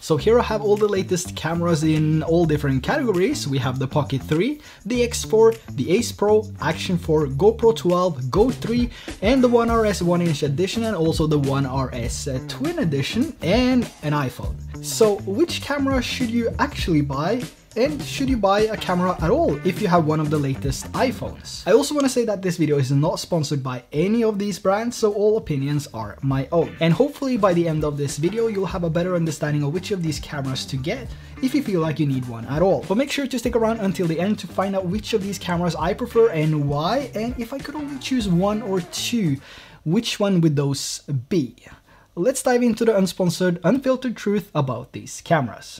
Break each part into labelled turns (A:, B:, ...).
A: So here I have all the latest cameras in all different categories. We have the Pocket 3, the X4, the Ace Pro, Action 4, GoPro 12, Go3, and the One RS 1-inch edition, and also the One RS Twin edition, and an iPhone. So which camera should you actually buy? And should you buy a camera at all if you have one of the latest iPhones? I also want to say that this video is not sponsored by any of these brands, so all opinions are my own. And hopefully by the end of this video, you'll have a better understanding of which of these cameras to get if you feel like you need one at all. But make sure to stick around until the end to find out which of these cameras I prefer and why, and if I could only choose one or two, which one would those be? Let's dive into the unsponsored, unfiltered truth about these cameras.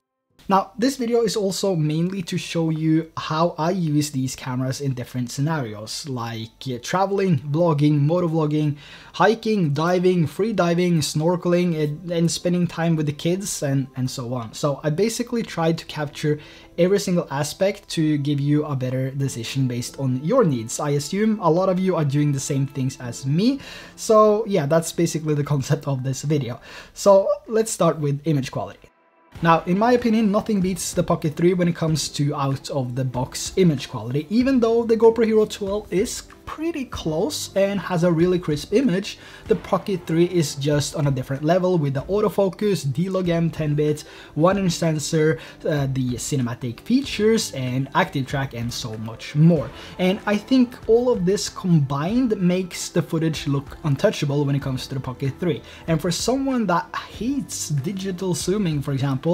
A: Now, this video is also mainly to show you how I use these cameras in different scenarios, like traveling, vlogging, motovlogging, hiking, diving, free diving, snorkeling, and spending time with the kids, and so on. So I basically tried to capture every single aspect to give you a better decision based on your needs. I assume a lot of you are doing the same things as me. So yeah, that's basically the concept of this video. So let's start with image quality. Now, in my opinion, nothing beats the Pocket 3 when it comes to out-of-the-box image quality. Even though the GoPro Hero 12 is pretty close and has a really crisp image, the Pocket 3 is just on a different level with the autofocus, D-Log-M 10-bit, 1-inch sensor, the cinematic features, and active track, and so much more. And I think all of this combined makes the footage look untouchable when it comes to the Pocket 3. And for someone that hates digital zooming, for example,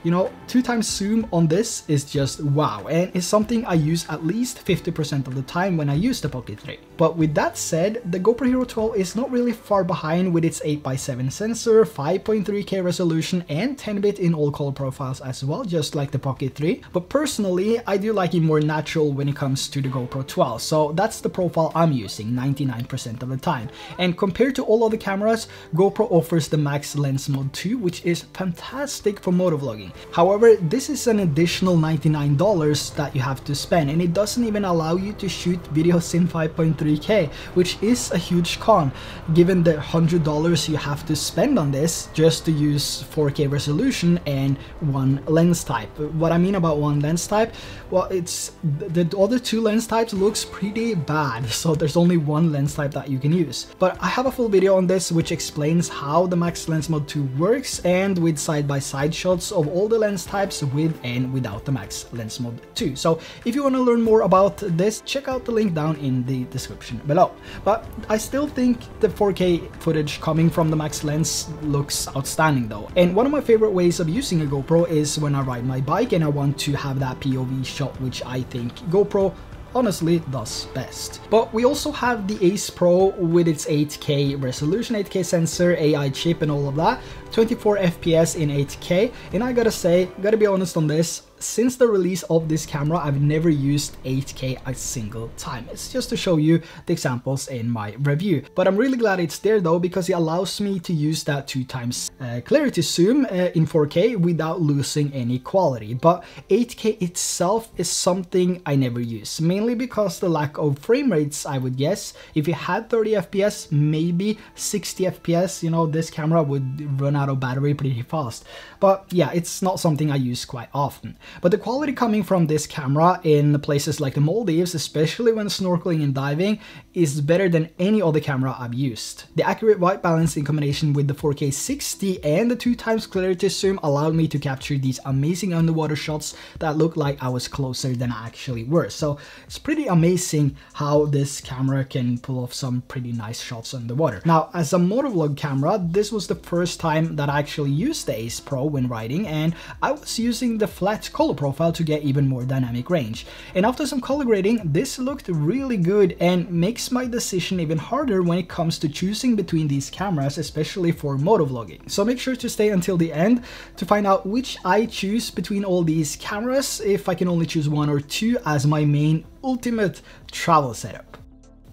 A: you know, 2x zoom on this is just wow, and it's something I use at least 50% of the time when I use the Pocket 3. But with that said, the GoPro Hero 12 is not really far behind with its 8x7 sensor, 5.3K resolution, and 10-bit in all color profiles as well, just like the Pocket 3. But personally, I do like it more natural when it comes to the GoPro 12, so that's the profile I'm using 99% of the time. And compared to all other cameras, GoPro offers the Max Lens Mod 2, which is fantastic for motovlogging. However, this is an additional $99 that you have to spend, and it doesn't even allow you to shoot videos in 5.3K, which is a huge con, given the $100 you have to spend on this just to use 4K resolution and one lens type. What I mean about one lens type, well, it's the other two lens types looks pretty bad, so there's only one lens type that you can use. But I have a full video on this which explains how the Max Lens Mod 2 works, and with side-by-side shots of all the lens types with and without the Max Lens Mod 2. So if you want to learn more about this, check out the link down in the description below. But I still think the 4K footage coming from the Max Lens looks outstanding though. And one of my favorite ways of using a GoPro is when I ride my bike and I want to have that POV shot, which I think GoPro honestly does best. But we also have the Ace Pro with its 8K resolution, 8K sensor, AI chip, and all of that, 24 FPS in 8K. And I gotta be honest on this, since the release of this camera, I've never used 8K a single time. It's just to show you the examples in my review. But I'm really glad it's there though, because it allows me to use that 2x clarity zoom in 4K without losing any quality. But 8K itself is something I never use, mainly because the lack of frame rates, I would guess. If you had 30 FPS, maybe 60 FPS, you know, this camera would run out of battery pretty fast. But yeah, it's not something I use quite often. But the quality coming from this camera in places like the Maldives, especially when snorkeling and diving, is better than any other camera I've used. The accurate white balance in combination with the 4K 60 and the 2x clarity zoom allowed me to capture these amazing underwater shots that look like I was closer than I actually were. So it's pretty amazing how this camera can pull off some pretty nice shots underwater. Now, as a motovlog camera, this was the first time that I actually used the Ace Pro when riding, and I was using the flat color profile to get even more dynamic range. And after some color grading, this looked really good and makes my decision even harder when it comes to choosing between these cameras, especially for motovlogging. So make sure to stay until the end to find out which I choose between all these cameras, if I can only choose one or two as my main ultimate travel setup.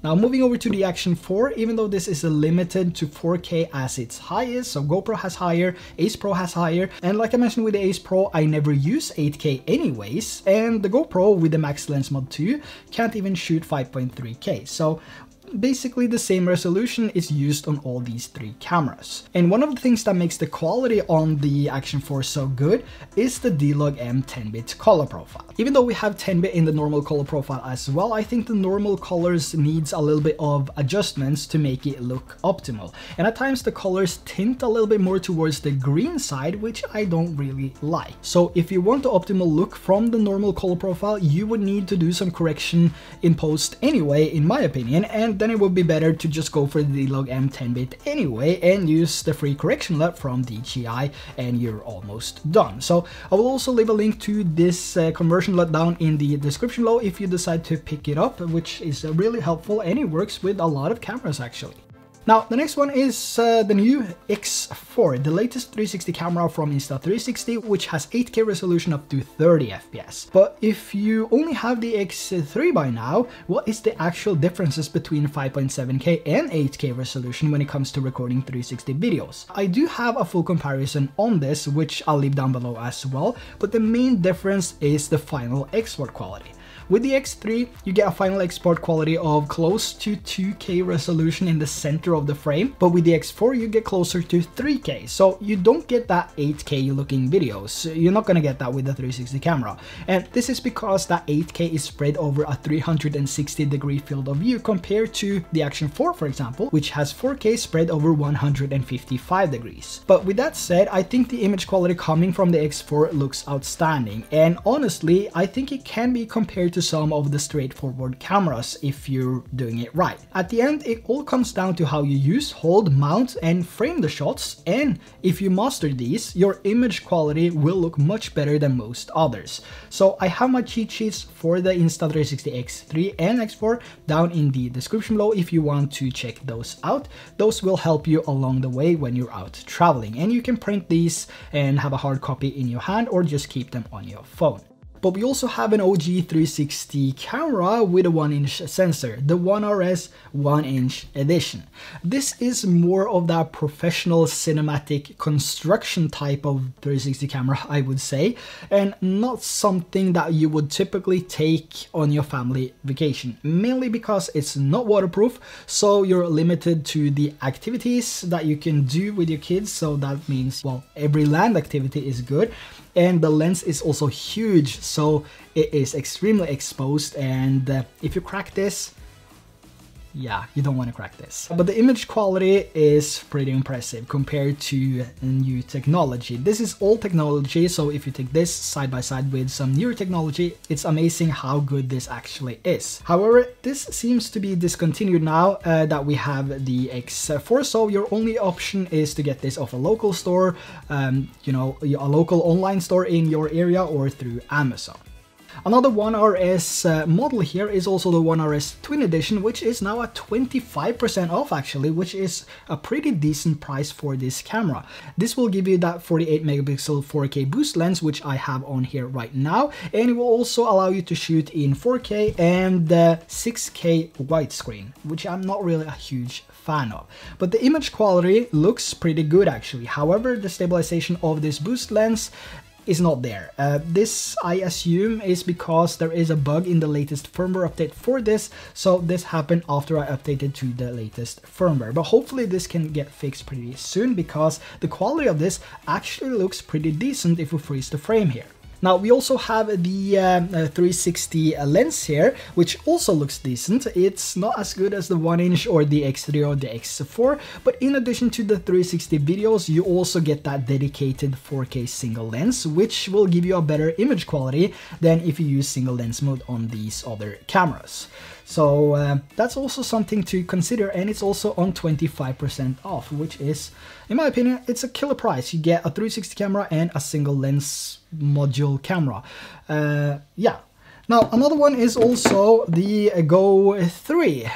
A: Now moving over to the Action 4, even though this is limited to 4K as its highest, so GoPro has higher, Ace Pro has higher, and like I mentioned with the Ace Pro, I never use 8K anyways, and the GoPro with the Max Lens Mod 2 can't even shoot 5.3K. So basically the same resolution is used on all these three cameras. And one of the things that makes the quality on the Action 4 so good is the D-Log-M 10-bit color profile. Even though we have 10-bit in the normal color profile as well, I think the normal colors needs a little bit of adjustments to make it look optimal. And at times the colors tint a little bit more towards the green side, which I don't really like. So if you want the optimal look from the normal color profile, you would need to do some correction in post anyway, in my opinion, and then it would be better to just go for the D-Log-M 10-bit anyway and use the free correction LUT from DJI, and you're almost done. So I will also leave a link to this conversion LUT down in the description below if you decide to pick it up, which is really helpful, and it works with a lot of cameras actually. Now, the next one is the new X4, the latest 360 camera from Insta360, which has 8K resolution up to 30 FPS. But if you only have the X3 by now, what is the actual differences between 5.7K and 8K resolution when it comes to recording 360 videos? I do have a full comparison on this, which I'll leave down below as well, but the main difference is the final export quality. With the X3, you get a final export quality of close to 2K resolution in the center of the frame, but with the X4 you get closer to 3K, so you don't get that 8K looking videos. You're not gonna get that with the 360 camera, and this is because that 8K is spread over a 360-degree field of view compared to the Action 4, for example, which has 4K spread over 155 degrees. But with that said, I think the image quality coming from the X4 looks outstanding, and honestly, I think it can be compared to some of the straightforward cameras if you're doing it right. At the end, it all comes down to how you use, hold, mount, and frame the shots, and if you master these, your image quality will look much better than most others. So I have my cheat sheets for the Insta360 X3 and X4 down in the description below if you want to check those out. Those will help you along the way when you're out traveling, and you can print these and have a hard copy in your hand or just keep them on your phone. But we also have an OG 360 camera with a 1-inch sensor, the One RS 1-inch edition. This is more of that professional cinematic construction type of 360 camera, I would say, and not something that you would typically take on your family vacation, mainly because it's not waterproof, so you're limited to the activities that you can do with your kids. So that means, well, every land activity is good. And the lens is also huge, so it is extremely exposed, and if you crack this, yeah, you don't want to crack this. But the image quality is pretty impressive compared to new technology. This is old technology, so if you take this side by side with some newer technology, it's amazing how good this actually is. However, this seems to be discontinued now that we have the X4, so your only option is to get this off a local store, you know, a local online store in your area or through Amazon. Another One RS model here is also the One RS Twin Edition, which is now at 25% off actually, which is a pretty decent price for this camera. This will give you that 48 megapixel 4K boost lens, which I have on here right now, and it will also allow you to shoot in 4K and 6K widescreen, which I'm not really a huge fan of. But the image quality looks pretty good actually. However, the stabilization of this boost lens is not there. This, I assume, is because there is a bug in the latest firmware update for this, so this happened after I updated to the latest firmware. But hopefully this can get fixed pretty soon, because the quality of this actually looks pretty decent if we freeze the frame here. Now we also have the 360 lens here, which also looks decent. It's not as good as the 1-inch or the X3 or the X4, but in addition to the 360 videos, you also get that dedicated 4K single lens, which will give you a better image quality than if you use single lens mode on these other cameras. So that's also something to consider, and it's also on 25% off, which is, in my opinion, it's a killer price. You get a 360 camera and a single lens module camera. Yeah. Now another one is also the Go3.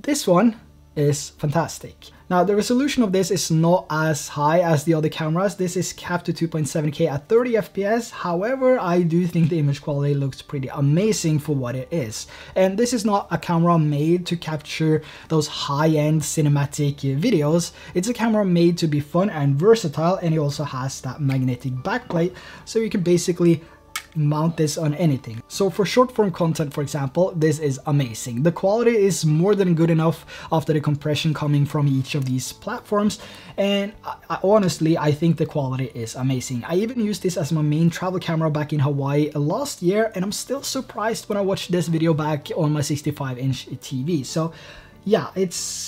A: This one is fantastic. Now the resolution of this is not as high as the other cameras. This is capped to 2.7K at 30 FPS. However, I do think the image quality looks pretty amazing for what it is. And this is not a camera made to capture those high-end cinematic videos. It's a camera made to be fun and versatile, and it also has that magnetic backplate, so you can basically mount this on anything. So for short form content, for example, this is amazing. The quality is more than good enough after the compression coming from each of these platforms, and honestly, I think the quality is amazing. I even used this as my main travel camera back in Hawaii last year, and I'm still surprised when I watched this video back on my 65-inch TV. So yeah,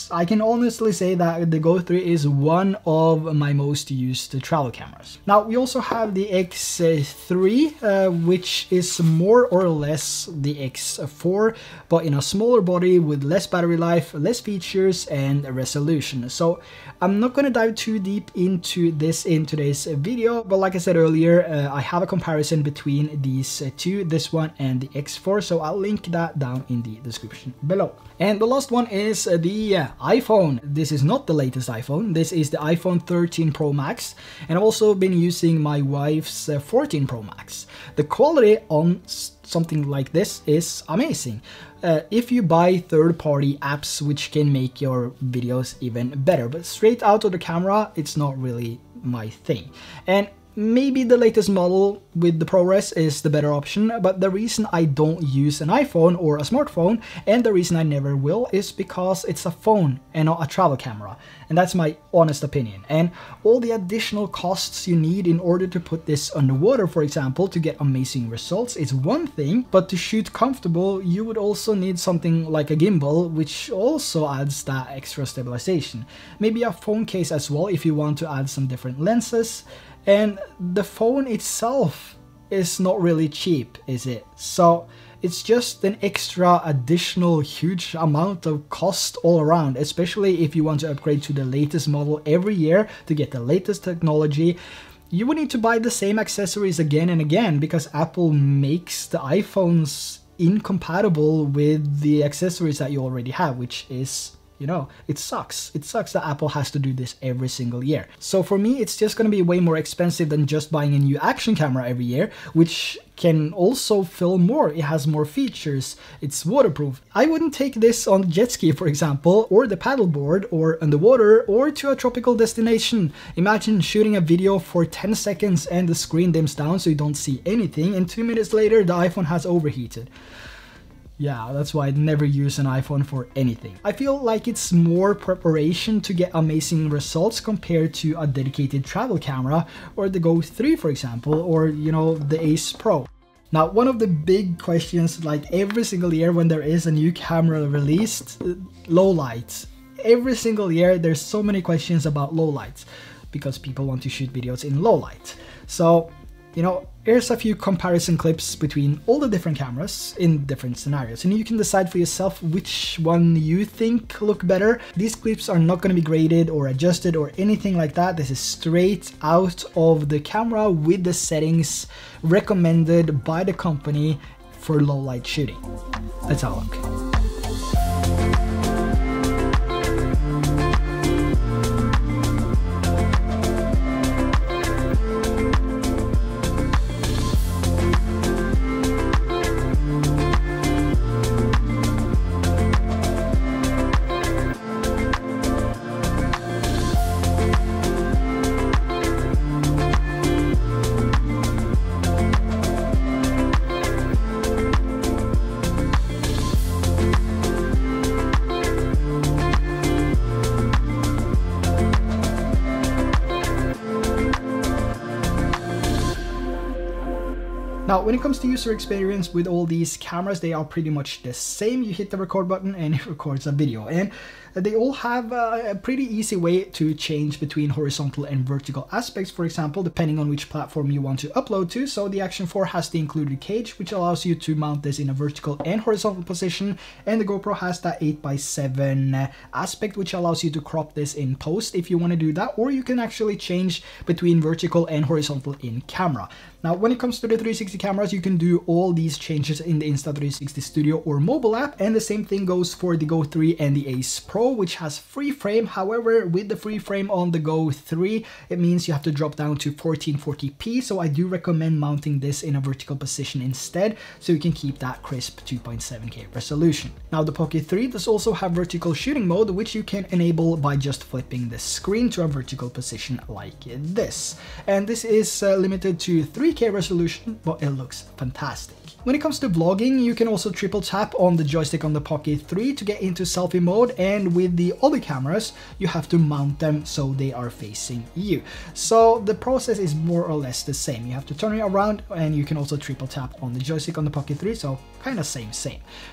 A: I can honestly say that the Go3 is one of my most used travel cameras. Now we also have the X3, which is more or less the X4, but in a smaller body with less battery life, less features, and resolution. So I'm not going to dive too deep into this in today's video, but like I said earlier, I have a comparison between these two, this one and the X4, so I'll link that down in the description below. And the last one is the iPhone. This is not the latest iPhone. This is the iPhone 13 Pro Max, and I've also been using my wife's 14 Pro Max. The quality on something like this is amazing. If you buy third-party apps which can make your videos even better, but straight out of the camera, it's not really my thing. And maybe the latest model with the ProRes is the better option, but the reason I don't use an iPhone or a smartphone, and the reason I never will, is because it's a phone and not a travel camera. And that's my honest opinion. And all the additional costs you need in order to put this underwater, for example, to get amazing results is one thing, but to shoot comfortable, you would also need something like a gimbal, which also adds that extra stabilization. Maybe a phone case as well if you want to add some different lenses. And the phone itself is not really cheap, is it? So it's just an extra additional huge amount of cost all around, especially if you want to upgrade to the latest model every year to get the latest technology. You would need to buy the same accessories again and again because Apple makes the iPhones incompatible with the accessories that you already have, which is, you know, it sucks. It sucks that Apple has to do this every single year. So for me, it's just going to be way more expensive than just buying a new action camera every year, which can also film more. It has more features. It's waterproof. I wouldn't take this on jet ski, for example, or the paddleboard, or underwater, or to a tropical destination. Imagine shooting a video for 10 seconds and the screen dims down so you don't see anything, and 2 minutes later the iPhone has overheated. Yeah, that's why I'd never use an iPhone for anything. I feel like it's more preparation to get amazing results compared to a dedicated travel camera, or the Go3 for example, or you know, the Ace Pro. Now, one of the big questions, like every single year when there is a new camera released, low lights. Every single year there's so many questions about low lights because people want to shoot videos in low light. So, you know, here's a few comparison clips between all the different cameras in different scenarios, and you can decide for yourself which one you think look better. These clips are not going to be graded or adjusted or anything like that. This is straight out of the camera with the settings recommended by the company for low light shooting. Let's have a look. Now, when it comes to user experience with all these cameras, they are pretty much the same. You hit the record button and it records a video, and they all have a pretty easy way to change between horizontal and vertical aspects, for example, depending on which platform you want to upload to. So the Action 4 has the included cage, which allows you to mount this in a vertical and horizontal position, and the GoPro has that 8x7 aspect, which allows you to crop this in post if you want to do that, or you can actually change between vertical and horizontal in camera. Now, when it comes to the 360 cameras, you can do all these changes in the Insta360 Studio or mobile app, and the same thing goes for the Go3 and the Ace Pro Pro, which has free frame. However, with the free frame on the Go3, it means you have to drop down to 1440p, so I do recommend mounting this in a vertical position instead, so you can keep that crisp 2.7K resolution. Now the Pocket 3 does also have vertical shooting mode, which you can enable by just flipping the screen to a vertical position like this. And this is limited to 3K resolution, but it looks fantastic. When it comes to vlogging, you can also triple tap on the joystick on the Pocket 3 to get into selfie mode, and with the other cameras, you have to mount them so they are facing you. So the process is more or less the same. You have to turn it around, and you can also triple tap on the joystick on the Pocket 3, so kind of same.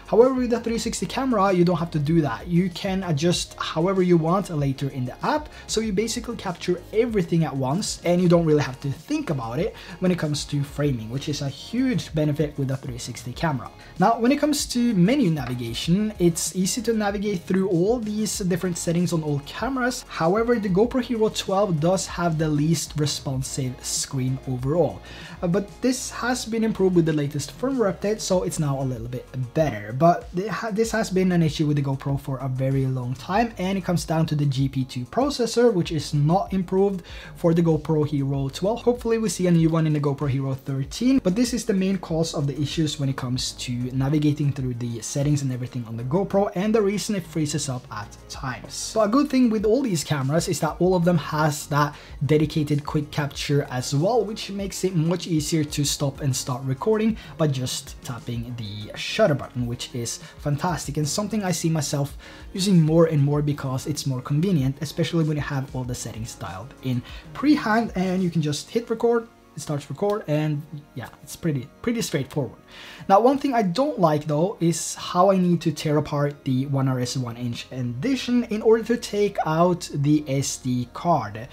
A: However, with the 360 camera, you don't have to do that. You can adjust however you want later in the app, so you basically capture everything at once, and you don't really have to think about it when it comes to framing, which is a huge benefit with the 360 camera. Now, when it comes to menu navigation, it's easy to navigate through all these different settings on all cameras. However, the GoPro Hero 12 does have the least responsive screen overall. But this has been improved with the latest firmware update, so it's now a little bit better. But this has been an issue with the GoPro for a very long time, and it comes down to the GP2 processor, which is not improved for the GoPro Hero 12. Hopefully we see a new one in the GoPro Hero 13, but this is the main cause of the issues when it comes to navigating through the settings and everything on the GoPro, and the reason it freezes up at times. So a good thing with all these cameras is that all of them has that dedicated quick capture as well, which makes it much easier to stop and start recording by just tapping the shutter button, which is fantastic and something I see myself using more and more because it's more convenient, especially when you have all the settings dialed in pre-hand and you can just hit record. It starts record, and yeah, it's pretty straightforward. Now, one thing I don't like though is how I need to tear apart the 1RS 1-inch edition in order to take out the SD card.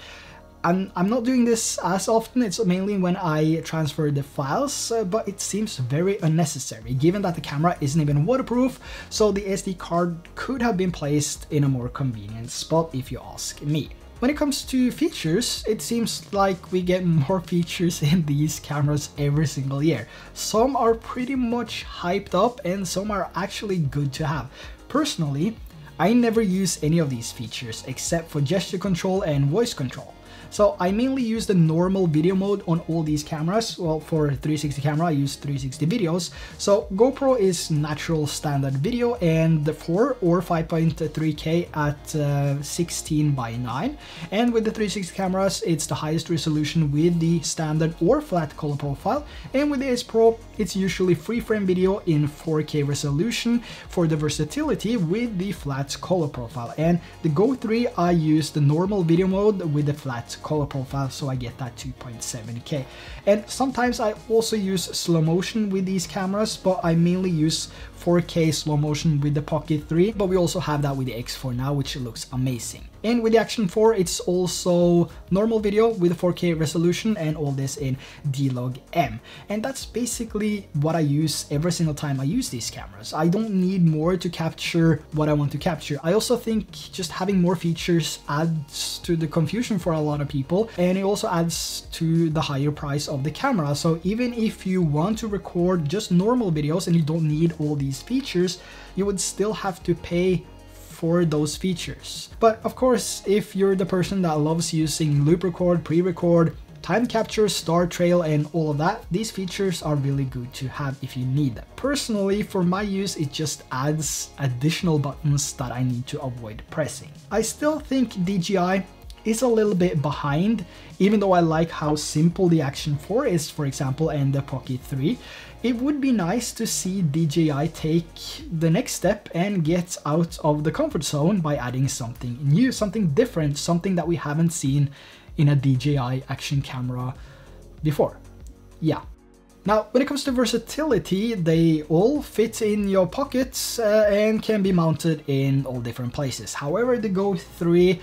A: I'm not doing this as often, it's mainly when I transfer the files, but it seems very unnecessary given that the camera isn't even waterproof, so the SD card could have been placed in a more convenient spot if you ask me. When it comes to features, it seems like we get more features in these cameras every single year. Some are pretty much hyped up and some are actually good to have. Personally, I never use any of these features except for gesture control and voice control. So I mainly use the normal video mode on all these cameras. Well, for 360 camera, I use 360 videos. So GoPro is natural standard video and 4 or 5.3K at 16 by 9. And with the 360 cameras, it's the highest resolution with the standard or flat color profile. And with the Ace Pro, it's usually free frame video in 4K resolution for the versatility with the flat color profile. And the Go3, I use the normal video mode with the flat color profile, so I get that 2.7K. And sometimes I also use slow motion with these cameras, but I mainly use 4K slow motion with the Pocket 3, but we also have that with the X4 now, which looks amazing. And with the Action 4, it's also normal video with 4K resolution and all this in D-Log-M. And that's basically what I use every single time I use these cameras. I don't need more to capture what I want to capture. I also think just having more features adds to the confusion for a lot of people, and it also adds to the higher price of the camera. So even if you want to record just normal videos and you don't need all these features, you would still have to pay for those features. But of course, if you're the person that loves using loop record, pre-record, time capture, star trail and all of that, these features are really good to have if you need them. Personally, for my use, it just adds additional buttons that I need to avoid pressing. I still think DJI is a little bit behind, even though I like how simple the Action 4 is, for example, and the Pocket 3. It would be nice to see DJI take the next step and get out of the comfort zone by adding something new, something different, something that we haven't seen in a DJI action camera before. Yeah. Now, when it comes to versatility, they all fit in your pockets and can be mounted in all different places. However, the Go3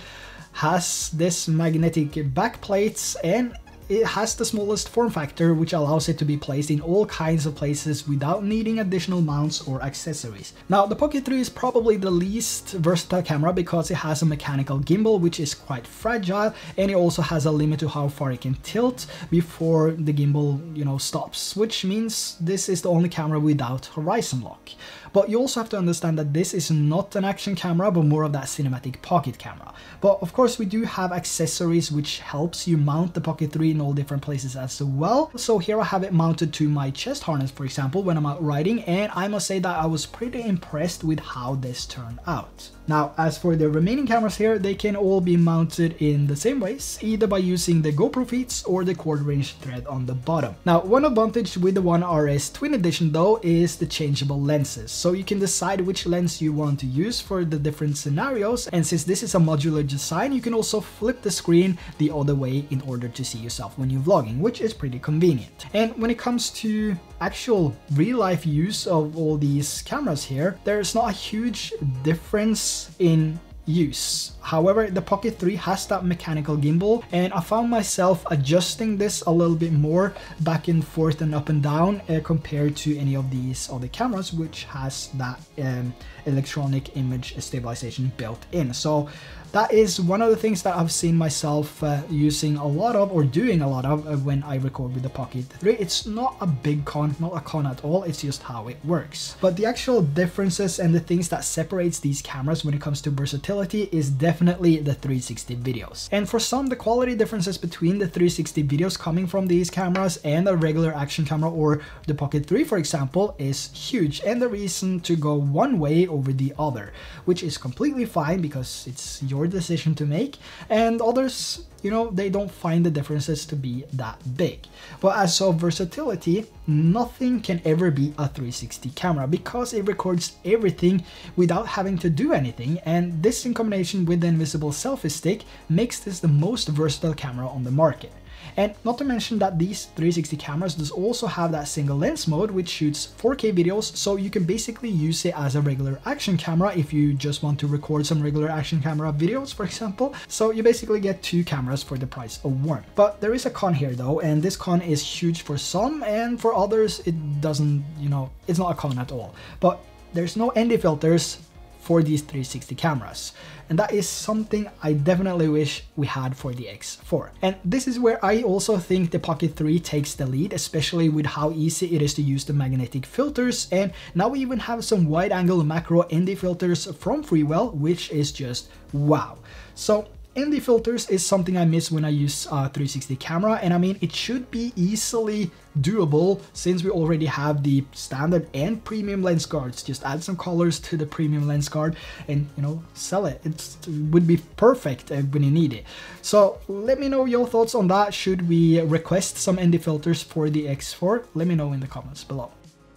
A: has this magnetic back plates, and it has the smallest form factor, which allows it to be placed in all kinds of places without needing additional mounts or accessories. Now, the Pocket 3 is probably the least versatile camera because it has a mechanical gimbal, which is quite fragile, and it also has a limit to how far it can tilt before the gimbal, stops, which means this is the only camera without horizon lock. But you also have to understand that this is not an action camera, but more of that cinematic pocket camera. But of course, we do have accessories which helps you mount the Pocket 3 in all different places as well. So here I have it mounted to my chest harness, for example, when I'm out riding, and I must say that I was pretty impressed with how this turned out. Now, as for the remaining cameras here, they can all be mounted in the same ways, either by using the GoPro feet or the quarter inch thread on the bottom. Now, one advantage with the One RS Twin Edition though is the changeable lenses. So you can decide which lens you want to use for the different scenarios, and since this is a modular design, you can also flip the screen the other way in order to see yourself when you're vlogging, which is pretty convenient. And when it comes to actual real-life use of all these cameras here, there's not a huge difference in use. However, the Pocket 3 has that mechanical gimbal, and I found myself adjusting this a little bit more back and forth and up and down compared to any of these other cameras which has that electronic image stabilization built in. So that is one of the things that I've seen myself using a lot of, or doing a lot of, when I record with the Pocket 3. It's not a big con, not a con at all, it's just how it works. But the actual differences and the things that separates these cameras when it comes to versatility is definitely the 360 videos. And for some, the quality differences between the 360 videos coming from these cameras and a regular action camera or the Pocket 3, for example, is huge, and the reason to go one way over the other, which is completely fine because it's your decision to make, and others, they don't find the differences to be that big. But as of versatility, nothing can ever be a 360 camera because it records everything without having to do anything, and this in combination with the invisible selfie stick makes this the most versatile camera on the market. And not to mention that these 360 cameras does also have that single lens mode which shoots 4K videos, so you can basically use it as a regular action camera if you just want to record some regular action camera videos, for example. So you basically get two cameras for the price of one. But there is a con here though, and this con is huge for some, and for others it doesn't, it's not a con at all. But there's no ND filters for these 360 cameras, and that is something I definitely wish we had for the X4. And this is where I also think the Pocket 3 takes the lead, especially with how easy it is to use the magnetic filters, and now we even have some wide angle macro ND filters from Freewell, which is just wow. So ND filters is something I miss when I use a 360 camera, and I mean, it should be easily doable since we already have the standard and premium lens guards. Just add some colors to the premium lens guard and sell it. It would be perfect when you need it. So let me know your thoughts on that. Should we request some ND filters for the X4? Let me know in the comments below.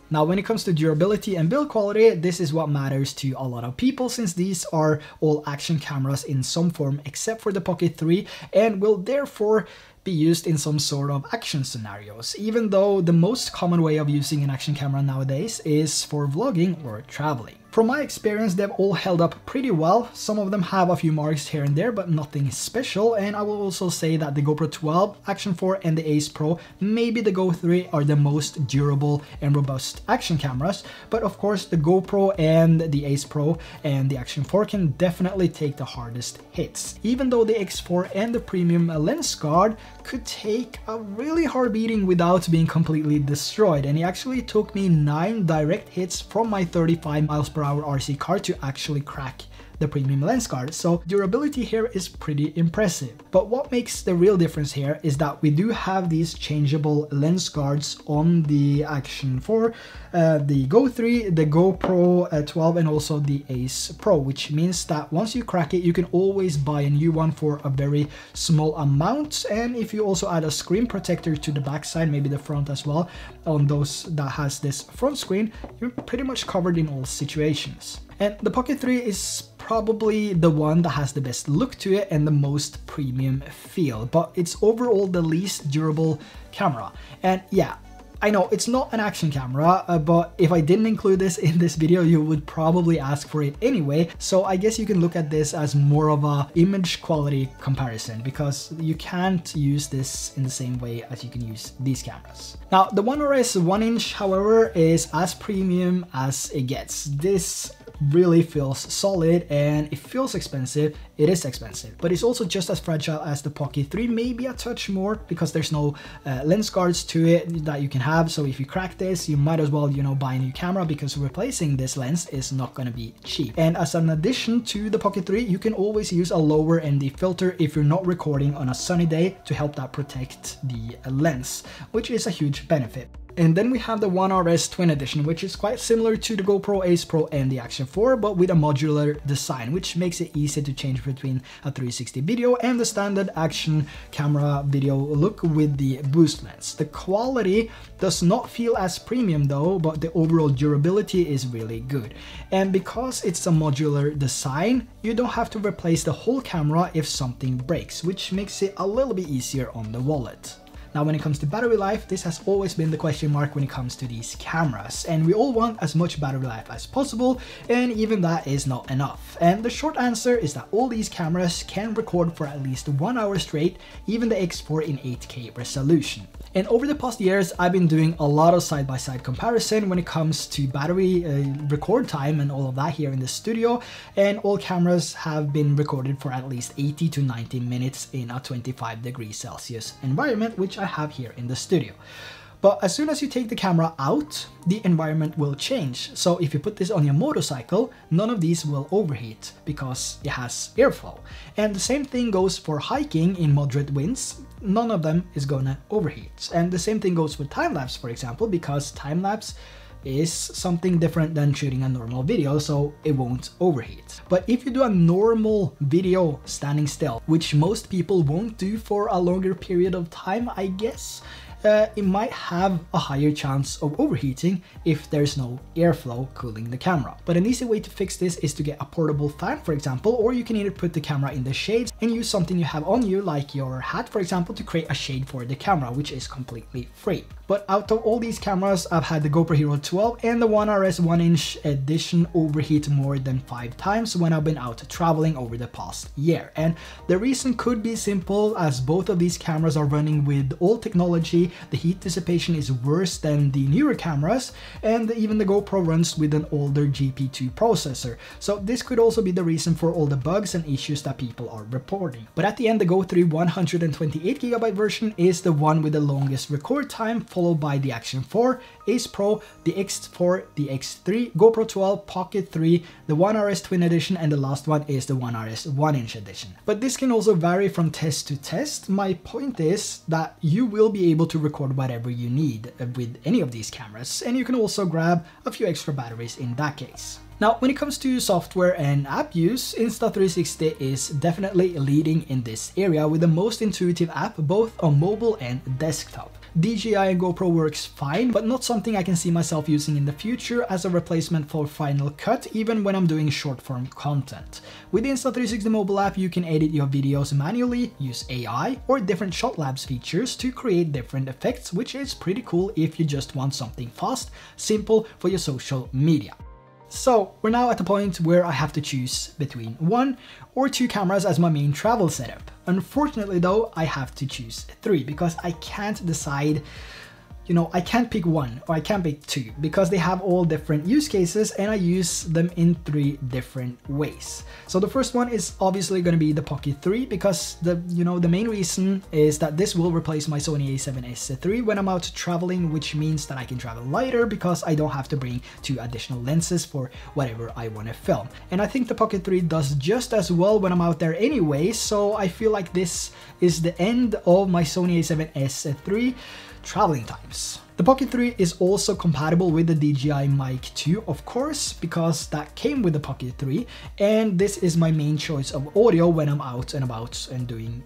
A: Now, when it comes to durability and build quality, this is what matters to a lot of people, since these are all action cameras in some form except for the Pocket 3, and will therefore be used in some sort of action scenarios, even though the most common way of using an action camera nowadays is for vlogging or traveling. From my experience, they've all held up pretty well. Some of them have a few marks here and there, but nothing special. And I will also say that the GoPro 12, Action 4 and the Ace Pro, maybe the Go3, are the most durable and robust action cameras. But of course, the GoPro and the Ace Pro and the Action 4 can definitely take the hardest hits, even though the X4 and the premium lens guard could take a really hard beating without being completely destroyed. And it actually took me 9 direct hits from my 35 miles per hour RC car to actually crack the premium lens guard, so durability here is pretty impressive. But what makes the real difference here is that we do have these changeable lens guards on the Action 4, the Go3, the GoPro 12 and also the Ace Pro, which means that once you crack it, you can always buy a new one for a very small amount. And if you also add a screen protector to the backside, maybe the front as well, on those that has this front screen, you're pretty much covered in all situations. And the Pocket 3 is probably the one that has the best look to it and the most premium feel, but it's overall the least durable camera. And yeah, I know it's not an action camera, but if I didn't include this in this video, you would probably ask for it anyway. So I guess you can look at this as more of a image quality comparison, because you can't use this in the same way as you can use these cameras. Now, the One RS 1-inch, however, is as premium as it gets. This really feels solid and it feels expensive. It is expensive, but it's also just as fragile as the Pocket 3, maybe a touch more, because there's no lens guards to it that you can have. So if you crack this, you might as well, you know, buy a new camera, because replacing this lens is not going to be cheap. And as an addition to the Pocket 3, you can always use a lower ND filter if you're not recording on a sunny day to help that protect the lens, which is a huge benefit. And then we have the One RS Twin Edition, which is quite similar to the GoPro Ace Pro and the Action 4, but with a modular design, which makes it easy to change between a 360 video and the standard action camera video look with the boost lens. The quality does not feel as premium though, but the overall durability is really good. And because it's a modular design, you don't have to replace the whole camera if something breaks, which makes it a little bit easier on the wallet. Now, when it comes to battery life, this has always been the question mark when it comes to these cameras, and we all want as much battery life as possible, and even that is not enough. And the short answer is that all these cameras can record for at least 1 hour straight, even the X4 in 8K resolution. And over the past years, I've been doing a lot of side-by-side comparison when it comes to battery record time and all of that here in the studio, and all cameras have been recorded for at least 80 to 90 minutes in a 25 degrees Celsius environment, which I have here in the studio. But as soon as you take the camera out, the environment will change. So if you put this on your motorcycle, none of these will overheat because it has airflow. And the same thing goes for hiking in moderate winds. None of them is gonna overheat. And the same thing goes with time-lapse, for example, because time-lapse is something different than shooting a normal video, so it won't overheat. But if you do a normal video standing still, which most people won't do for a longer period of time, I guess, it might have a higher chance of overheating if there's no airflow cooling the camera. But an easy way to fix this is to get a portable fan, for example, or you can either put the camera in the shades and use something you have on you, like your hat, for example, to create a shade for the camera, which is completely free. But out of all these cameras, I've had the GoPro Hero 12 and the One RS 1-inch edition overheat more than 5 times when I've been out traveling over the past year. And the reason could be simple, as both of these cameras are running with old technology. The heat dissipation is worse than the newer cameras, and even the GoPro runs with an older GP2 processor. So this could also be the reason for all the bugs and issues that people are reporting. But at the end, the Go3 128GB version is the one with the longest record time, followed by the Action 4, Ace Pro, the X4, the X3, GoPro 12, Pocket 3, the One RS Twin Edition, and the last one is the One RS 1-inch edition. But this can also vary from test to test. My point is that you will be able to record whatever you need with any of these cameras, and you can also grab a few extra batteries in that case. Now, when it comes to software and app use, Insta360 is definitely leading in this area with the most intuitive app, both on mobile and desktop. DJI and GoPro works fine, but not something I can see myself using in the future as a replacement for Final Cut, even when I'm doing short-form content. With the Insta360 mobile app, you can edit your videos manually, use AI or different shot labs features to create different effects, which is pretty cool if you just want something fast, simple for your social media. So we're now at the point where I have to choose between 1 or 2 cameras as my main travel setup. Unfortunately though, I have to choose 3 because I can't decide, you know, I can't pick 1 or I can't pick 2 because they have all different use cases and I use them in 3 different ways. So the first one is obviously going to be the Pocket 3 because the main reason is that this will replace my Sony a7S III when I'm out traveling, which means that I can travel lighter because I don't have to bring 2 additional lenses for whatever I want to film. And I think the Pocket 3 does just as well when I'm out there anyway, so I feel like this is the end of my Sony a7S III traveling times. The Pocket 3 is also compatible with the DJI Mic 2, of course, because that came with the Pocket 3, and this is my main choice of audio when I'm out and about and doing,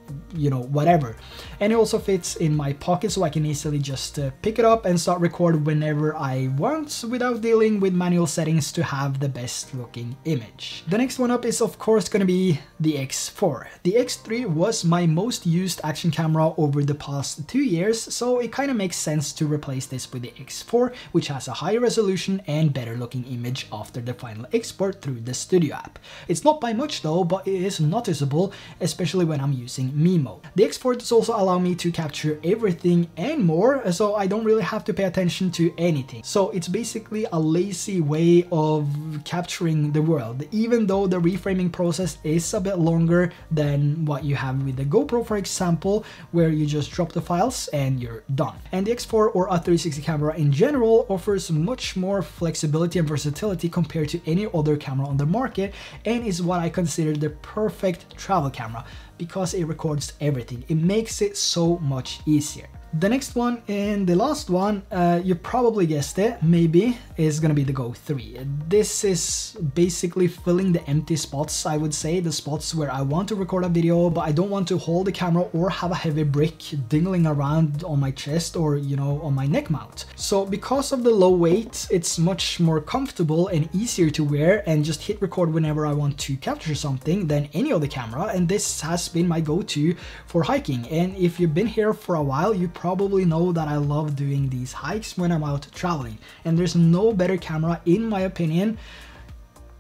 A: whatever. And it also fits in my pocket, so I can easily just pick it up and start record whenever I want without dealing with manual settings to have the best looking image. The next one up is of course going to be the X4. The X3 was my most used action camera over the past 2 years, so it kind of makes sense to replace replace this with the X4, which has a higher resolution and better looking image after the final export through the Studio app. It's not by much though, but it is noticeable, especially when I'm using me mode. The X4 does also allow me to capture everything and more, so I don't really have to pay attention to anything. So it's basically a lazy way of capturing the world, even though the reframing process is a bit longer than what you have with the GoPro, for example, where you just drop the files and you're done. And the X4 or a 360 camera in general offers much more flexibility and versatility compared to any other camera on the market, and is what I consider the perfect travel camera because it records everything. It makes it so much easier. The next one and the last one, you probably guessed it, maybe, is gonna be the Go3. This is basically filling the empty spots, I would say, the spots where I want to record a video, but I don't want to hold the camera or have a heavy brick dingling around on my chest or, you know, on my neck mount. So because of the low weight, it's much more comfortable and easier to wear and just hit record whenever I want to capture something than any other camera, and this has been my go-to for hiking. And if you've been here for a while, you probably know that I love doing these hikes when I'm out traveling, and there's no better camera in my opinion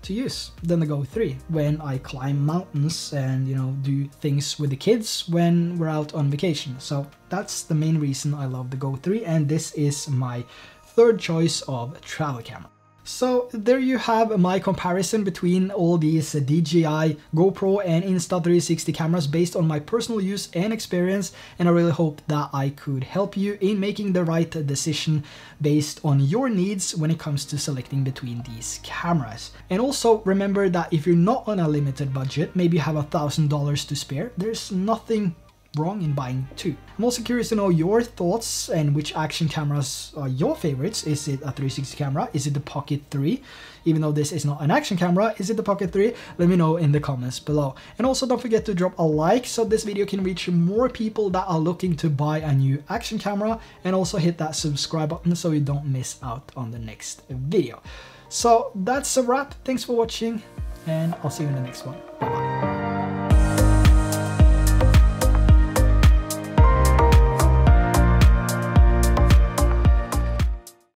A: to use than the Go3 when I climb mountains and, you know, do things with the kids when we're out on vacation. So that's the main reason I love the Go3, and this is my third choice of travel camera. So there you have my comparison between all these DJI, GoPro and Insta360 cameras based on my personal use and experience, and I really hope that I could help you in making the right decision based on your needs when it comes to selecting between these cameras. And also remember that if you're not on a limited budget, maybe you have $1,000 to spare, there's nothing wrong in buying two. I'm also curious to know your thoughts and which action cameras are your favorites. Is it a 360 camera? Is it the Pocket 3? Even though this is not an action camera, is it the Pocket 3? Let me know in the comments below. And also don't forget to drop a like so this video can reach more people that are looking to buy a new action camera, and also hit that subscribe button so you don't miss out on the next video. So that's a wrap. Thanks for watching, and I'll see you in the next one. Bye bye.